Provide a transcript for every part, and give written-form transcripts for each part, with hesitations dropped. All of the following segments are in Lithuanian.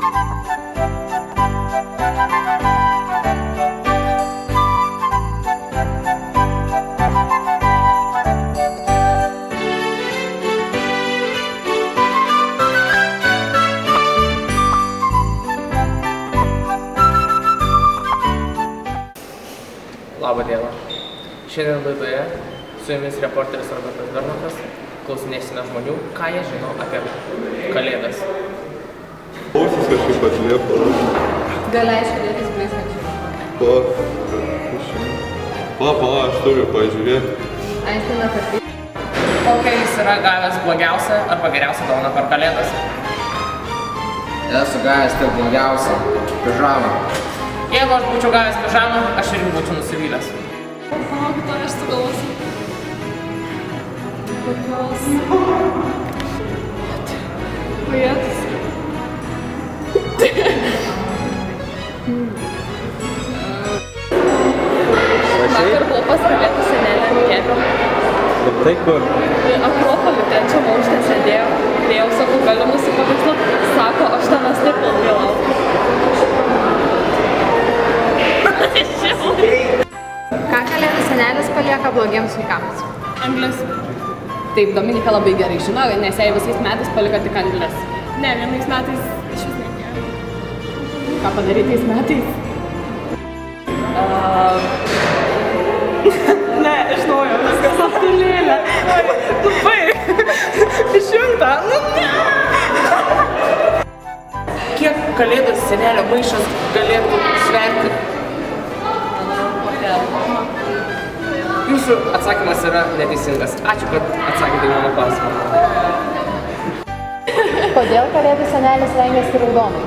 Labą dieną. Šiandien laidoje su jumis reporteris Robertas Bernotas. Klausinėsime žmonių, ką jie žino apie Kalėdas. Ausis kažkaip atliepa. Gali aiškinėtis blizgančiai. Pala, aš turiu pažiūrėti. Aiškina, kad tai. Kokia jis yra gavęs blogiausią arba geriausią dovaną per Kalėdas? Esu gavęs tik blogiausią pižamą. Jeigu aš būčiau gavęs pižamą, aš irgi būčiau nusivylęs. Palauk, to aš sugalvosiu. Kokios... Vietos. Vakar buvo pas Kalėdų senelę ant kėdro. Ir tai kur? Akropolį trečiam aukšte sėdėjo. Dėjau, sakau, galiu nusipaveiksluot. Sako, aš tenais taip ilgai laukiu. Ką Kalėdų senelis palieka blogiems vaikams? Anglis. Taip, Dominika labai gerai žino, nes jai visais metais paliko tik anglis. Ne, vienais metais iš vis reikėjo. Ką padaryti tais metais? Ne, žinojau, viskas aptulėlė. Tu baig. Išjungta. Nu ne. Kiek Kalėdų senelio maišas galėtų sverti? Jūsų atsakymas yra neteisingas. Ačiū, kad atsakėte į mano klausimą. Kodėl Kalėdų senelis rengiasi raudonai?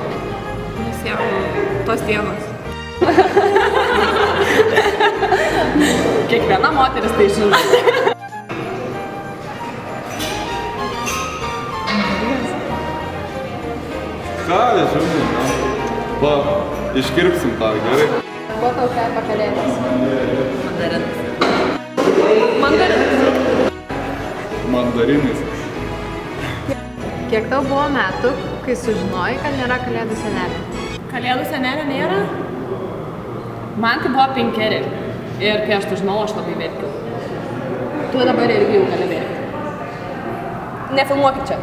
Nes jau tos dienos. Kiekviena moteris tai žino. Ką, žinai, pa, iškirpsim tą, gerai? Kuo tau kvepia Kalėdos? Mandarinais. Kiek tau buvo metų, kai sužinojai, kad nėra Kalėdų senelio? Kalėdų senelio nėra? Man tai buvo 5. Ir kai aš tai žinau, aš labai verkiau. Tu dabar irgi jau gali verkti. Nefilmuokit čia.